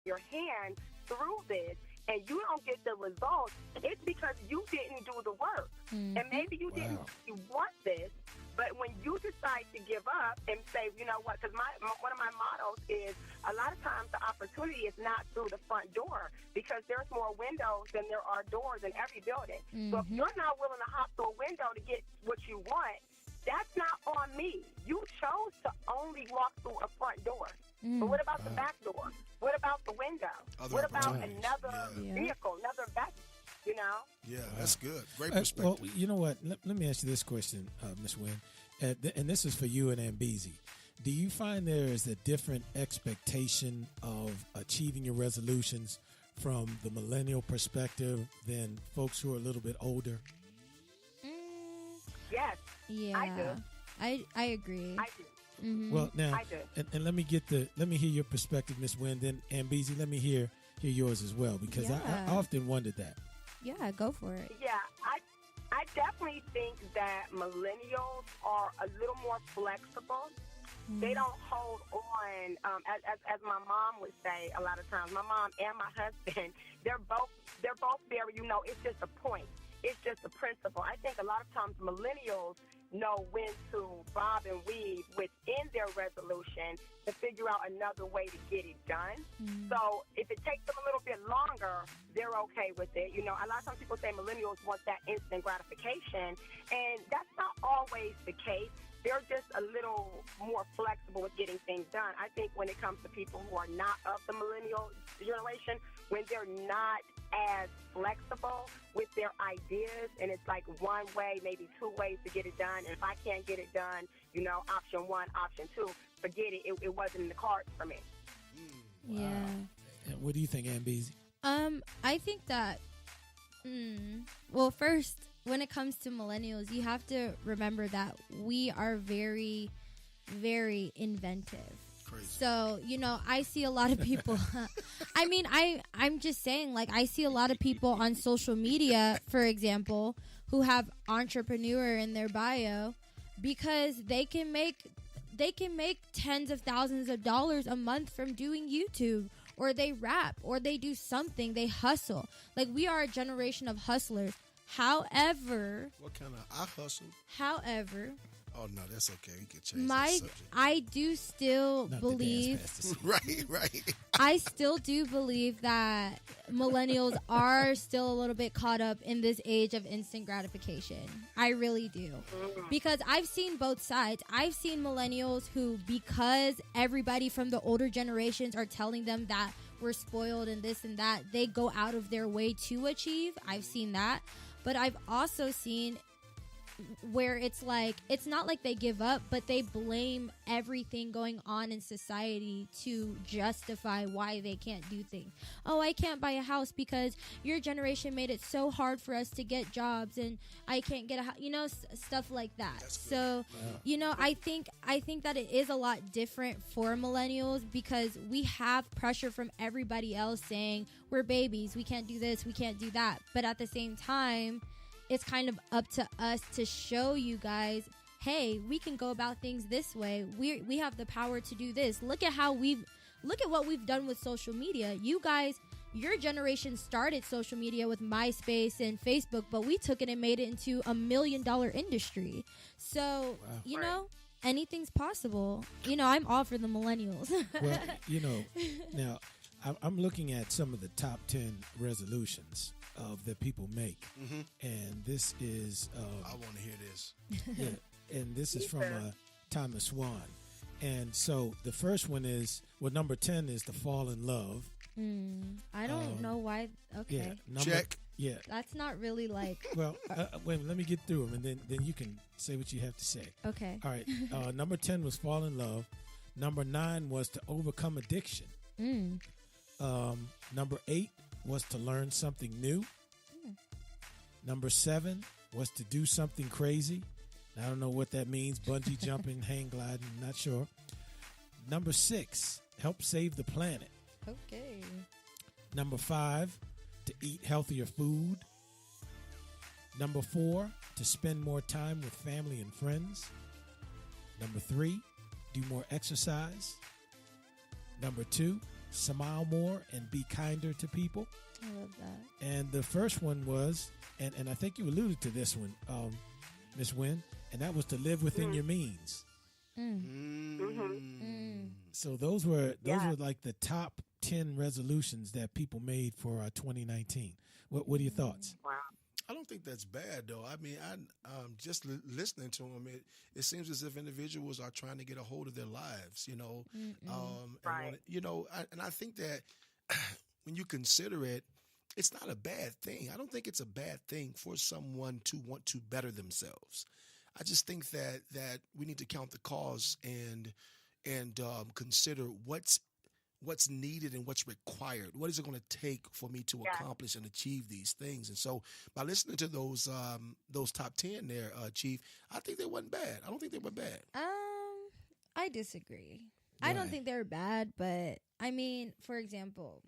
your hand through this and you don't get the results, it's because you didn't do the work. And maybe you didn't really want this, but when you decide to give up and say, you know what, because one of my mottos is a lot of times the opportunity is not through the front door because there's more windows than there are doors in every building. So if you're not willing to hop through a window to get what you want, that's not on me. You chose to only walk through a front door. But what about the back door? What about the window? What about another vehicle, another back, you know? Yeah, that's good. Great perspective. Well, you know what? Let me ask you this question, Ms. Wynn. And this is for you and Ambezy. Do you find there is a different expectation of achieving your resolutions from the millennial perspective than folks who are a little bit older? Yes. Yeah. I do. I agree. I do. Well, now, I do. and let me hear your perspective, Ms. Wynn. Then Ambezy, let me hear yours as well, because I often wondered that. Yeah, go for it. Yeah, I definitely think that millennials are a little more flexible. They don't hold on, as my mom would say a lot of times. My mom and my husband, they're both very, it's just a point. It's just a principle. I think a lot of times millennials know when to bob and weave within their resolution to figure out another way to get it done. So if it takes them a little bit longer, they're okay with it. A lot of times people say millennials want that instant gratification, and that's not always the case. They're just a little more flexible with getting things done. I think when it comes to people who are not of the millennial generation, when they're not as flexible with their ideas, and it's like one way, maybe two ways to get it done. And if I can't get it done, option one, option two, forget it. It wasn't in the cards for me. Yeah. And what do you think, Ambezy? I think that, well, first, when it comes to millennials, you have to remember that we are very, very inventive. Crazy. So, I see a lot of people. I mean, I'm just saying, like, I see a lot of people on social media, for example, who have entrepreneur in their bio because they can make tens of thousands of dollars a month from doing YouTube, or they rap, or they do something, they hustle. Like, we are a generation of hustlers. However, What kind of I hustle? however, Oh no, that's okay. You can change that subject. I do still Not believe, the dance past Right. I still do believe that millennials are still a little bit caught up in this age of instant gratification. I really do. Because I've seen both sides. I've seen millennials who, because everybody from the older generations are telling them that we're spoiled and this and that, they go out of their way to achieve. I've seen that. But I've also seen where it's like, it's not like they give up, but they blame everything going on in society to justify why they can't do things. Oh, I can't buy a house because your generation made it so hard for us to get jobs, and I can't get a house, stuff like that. So, I think that it is a lot different for millennials because we have pressure from everybody else saying we're babies, we can't do this, we can't do that. But at the same time, it's kind of up to us to show you guys, hey, we can go about things this way. We have the power to do this. Look at what we've done with social media. You guys, your generation started social media with MySpace and Facebook, but we took it and made it into $1 million industry. So, anything's possible. I'm all for the millennials. Well, now I'm looking at some of the top 10 resolutions that people make, and this is I want to hear this. and this is from Thomas Swan. And so the first one is, number 10 is to fall in love. I don't know why. Okay, Check. Yeah, that's not really like. Well, wait, let me get through them, and then you can say what you have to say. Okay. All right. Number 10 was fall in love. Number 9 was to overcome addiction. Number 8 was to learn something new. Number 7 was to do something crazy. I don't know what that means. Bungee jumping, hang gliding, not sure. Number 6, help save the planet. Okay. Number 5, to eat healthier food. Number 4, to spend more time with family and friends. Number 3, do more exercise. Number 2, smile more and be kinder to people. I love that. And the first one was, and I think you alluded to this one, Miss Wynn, and that was to live within your means. So those were like the top 10 resolutions that people made for 2019. What are your thoughts? Wow. I don't think that's bad, though. I mean, just listening to them, it seems as if individuals are trying to get a hold of their lives, Right. And I think that when you consider it, it's not a bad thing. I don't think it's a bad thing for someone to want to better themselves. I just think that we need to count the cost and consider what's needed and what's required. What is it going to take for me to accomplish and achieve these things? And so by listening to those top 10 there, Chief, I think they wasn't bad. I don't think they were bad. I disagree. Right. I don't think they're bad, but I mean, for example,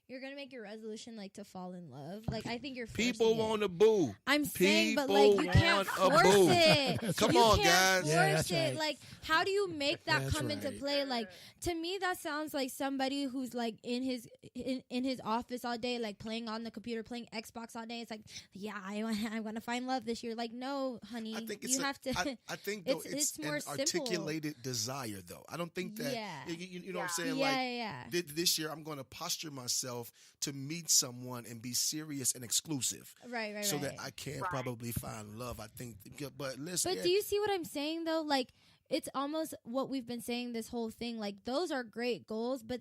you're gonna make your resolution like to fall in love. Like I think you're forcing People it. want to boo. I'm saying, but like you can't want a force boo. it. Come You on, can't guys. Force Yeah, that's it. right. Like, how do you make that That's come into right. play? Like, to me, that sounds like somebody who's like in his office all day, like playing on the computer, playing Xbox all day. It's like, yeah, I'm gonna find love this year. Like, no, honey, I think you have to. I think though it's an more simple. articulated desire, though. I don't think that you know what I'm saying. Yeah. This year I'm going to posture myself to meet someone and be serious and exclusive, Right. so that I can probably find love. I think, but listen. But do you see what I'm saying though? Like, it's almost what we've been saying this whole thing. Like, those are great goals, but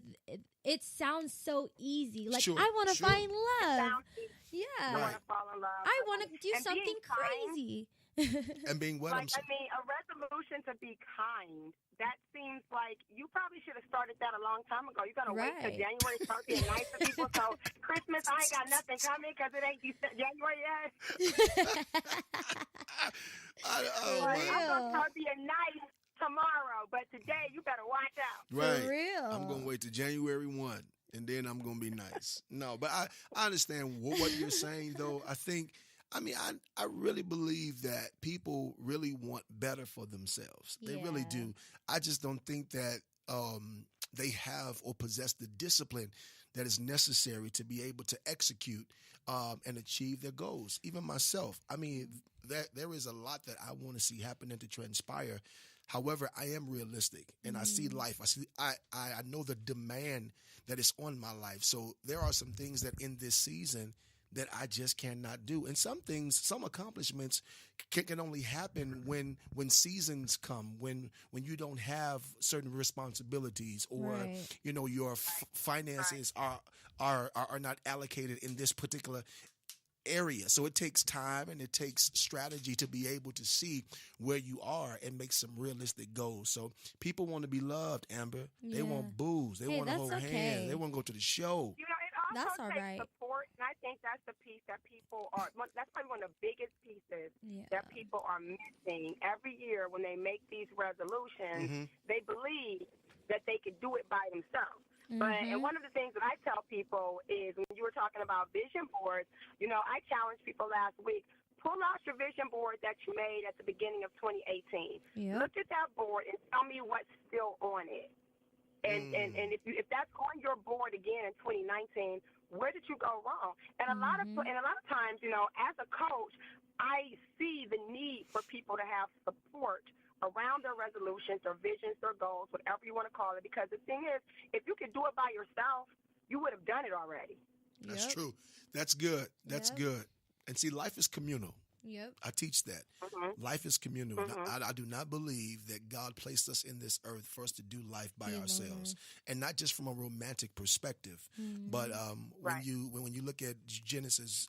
it sounds so easy. Like, Sure, I want to sure. find love. Sounds easy. Yeah. I Right. want to fall in love. I want to do And something being kind, crazy. And being what I'm Like, saying. I mean, a resolution to be kind, that seems like you probably should have started that a long time ago. You're going to wait till Right. January to start being nice to people. So, Christmas, I ain't got nothing coming because it ain't January yet. Oh, Like, my- I'm going to start being nice tomorrow, but today you better watch out. Right. For real. I'm going to wait till January 1, and then I'm going to be nice. No, but I understand what you're saying, though. I really believe that people really want better for themselves. They really Yeah. do. I just don't think that they have or possess the discipline that is necessary to be able to execute and achieve their goals. Even myself, I mean, there is a lot that I want to see happen and to transpire. However, I am realistic, and I see life. I know the demand that is on my life. So there are some things that in this season that I just cannot do, and some accomplishments can only happen when seasons come, when you don't have certain responsibilities, or Right. your finances are not allocated in this particular area. So it takes time and it takes strategy to be able to see where you are and make some realistic goals. So people want to be loved, Amber. They Yeah. want booze. They Hey, want to that's hold okay. hands. They want to go to the show. You know, it also That's all takes right. support, and I think that's the piece that people are. That's probably one of the biggest pieces Yeah. that people are missing every year when they make these resolutions. Mhm. They believe that they can do it by themselves. But and one of the things that I tell people is when you were talking about vision boards, I challenged people last week. Pull out your vision board that you made at the beginning of 2018. Yep. Look at that board and tell me what's still on it. And if that's on your board again in 2019, where did you go wrong? And a lot of times, as a coach, I see the need for people to have support around their resolutions, their visions, their goals, whatever you want to call it. Because the thing is, if you could do it by yourself, you would have done it already. That's Yep. true. That's good. That's Yep. good. And see, life is communal. Yep. I teach that. Mm-hmm. Life is communal. I do not believe that God placed us in this earth for us to do life by ourselves, and not just from a romantic perspective. But Right. when you look at Genesis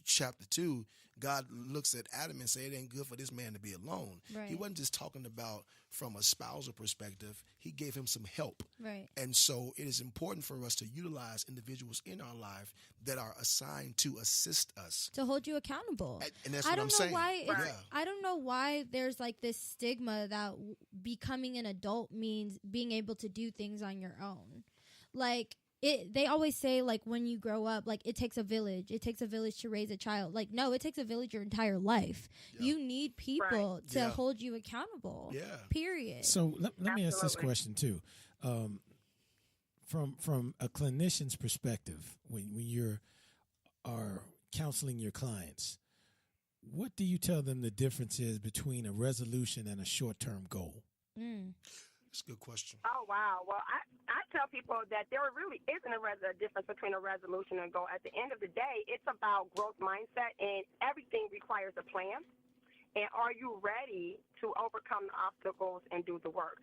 chapter 2, God looks at Adam and say it ain't good for this man to be alone. He Right. wasn't just talking about from a spousal perspective. He gave him some help. Right. And so it is important for us to utilize individuals in our life that are assigned to assist us. To hold you accountable. And that's I what don't I'm know saying. why. Yeah. I don't know why there's like this stigma that becoming an adult means being able to do things on your own. Like they always say, like, when you grow up, like, it takes a village. It takes a village to raise a child. Like, no, it takes a village your entire life. Yeah. You need people to Yeah. hold you accountable. Yeah. Period. So let me ask this Absolutely. question too. from a clinician's perspective, when you're are counseling your clients, what do you tell them the difference is between a resolution and a short-term goal? That's a good question. Oh, wow. Well, I tell people that there really isn't a difference between a resolution and a goal. At the end of the day, it's about growth mindset, and everything requires a plan. And are you ready to overcome the obstacles and do the work?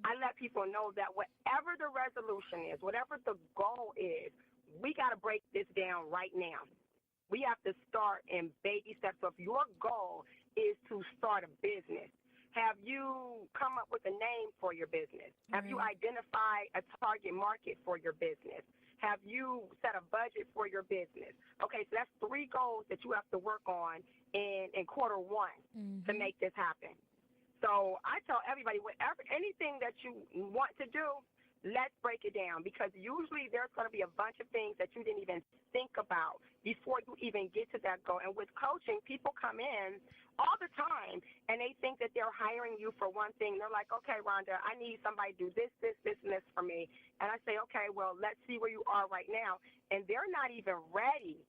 I let people know that whatever the resolution is, whatever the goal is, we got to break this down right now. We have to start in baby steps. So if your goal is to start a business, have you come up with a name for your business? Have you identified a target market for your business? Have you set a budget for your business? Okay, so that's 3 goals that you have to work on in quarter 1 to make this happen. So I tell everybody, anything that you want to do, let's break it down, because usually there's going to be a bunch of things that you didn't even think about before you even get to that goal. And with coaching, people come in all the time, and they think that they're hiring you for one thing. They're like, okay, Rhonda, I need somebody to do this, this, this, and this for me. And I say, okay, well, let's see where you are right now. And they're not even ready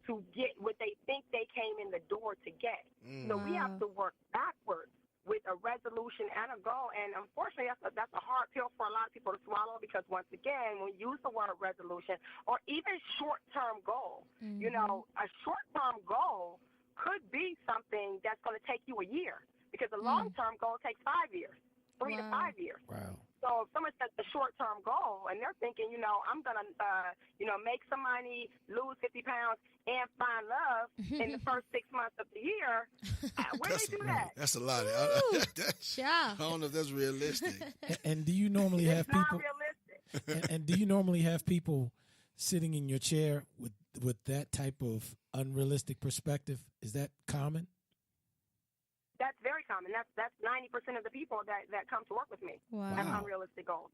to get what they think they came in the door to get. So we have to work backwards with a resolution and a goal. And unfortunately, that's a hard pill for a lot of people to swallow, because once again, when we use the word resolution or even short-term goal, you know, a short-term goal could be something that's going to take you a year, because a long-term goal takes 5 years, 3 to 5 years. Wow. So if someone sets a short-term goal and they're thinking, you know, I'm going to, make some money, lose 50 pounds, and find love in the first 6 months of the year, where do they do that? That's a lot. I don't know if that's realistic. And do you normally have It's not people? realistic. And do you normally have people sitting in your chair with that type of unrealistic perspective? Is that common? That's very common. That's 90% of the people that come to work with me. Wow. Have unrealistic goals.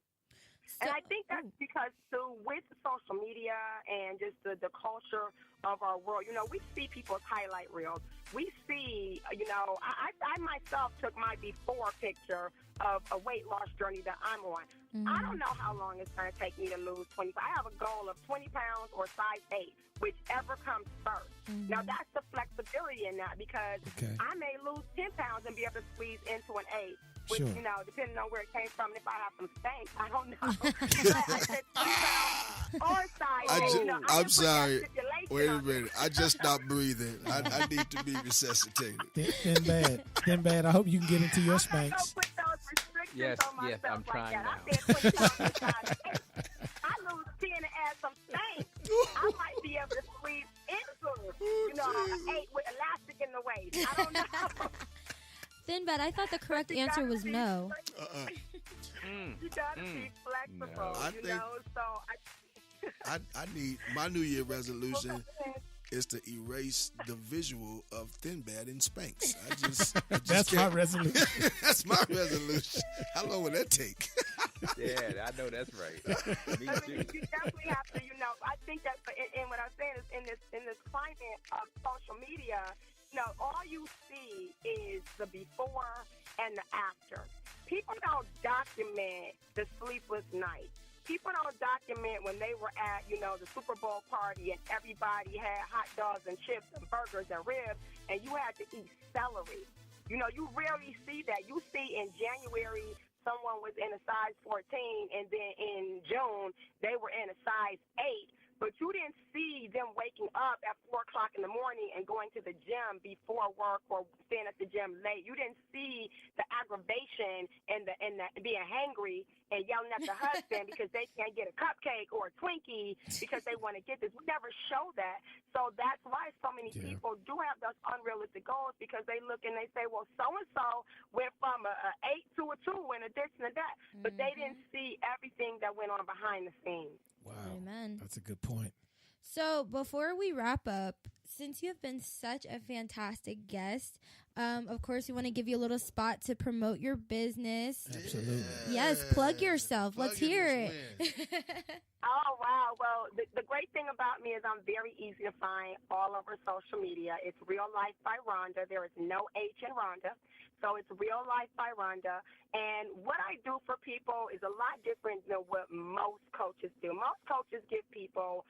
And I think that's because, too, with social media and just the culture of our world, you know, we see people's highlight reels. We see, you know, I myself took my before picture of a weight loss journey that I'm on. I don't know how long it's going to take me to lose 20. I have a goal of 20 pounds or size 8, whichever comes first. Now, that's the flexibility in that, because I may lose 10 pounds and be able to squeeze into an 8. Which, you know, depending on where it came from, if I have some stank, I don't know. I said 20 pounds or size 8. You know, I'm sorry. Wait a minute. I just stopped breathing. I need to be resuscitated. Then bad. I hope you can get into your Spanx. Put those restrictions Yes, on myself I'm trying like now. I said 20 pounds or size 8. I lose 10 and add some stank. I might be able to squeeze into, you know, an 8 with elastic in the waist. I don't know. Thin Bad, I thought the correct answer was no. You gotta be flexible, I you think- know. So I need my New Year resolution is to erase the visual of Thin Bad in Spanx. I just That's my can't. resolution. That's my resolution. How long will that take? Yeah, I know that's right. Me I too. mean, you definitely have to, you know. I think that, and what I'm saying is, in this climate of social media, you know, all you see is the before and the after. People don't document the sleepless nights. People don't document when they were at, you know, the Super Bowl party and everybody had hot dogs and chips and burgers and ribs, and you had to eat celery. You know, you rarely see that. You see in January someone was in a size 14, and then in June they were in a size 8. But you didn't see them waking up at 4 o'clock in the morning and going to the gym before work or staying at the gym late. You didn't see the aggravation and the being hangry and yelling at the husband because they can't get a cupcake or a Twinkie because they want to get this. We never show that. So that's why so many people do have those unrealistic goals, because they look and they say, well, so-and-so went from a 8 to a 2 and a this and a that. But they didn't see everything that went on behind the scenes. Wow. Amen. That's a good point. So before we wrap up, since you have been such a fantastic guest, of course, we want to give you a little spot to promote your business. Absolutely. Yes, plug yourself. Let's hear it. Oh, wow. Well, the great thing about me is I'm very easy to find all over social media. It's Real Life by Rhonda. There is no H in Rhonda. So it's Real Life by Rhonda. And what I do for people is a lot different than what most coaches do. Most coaches give people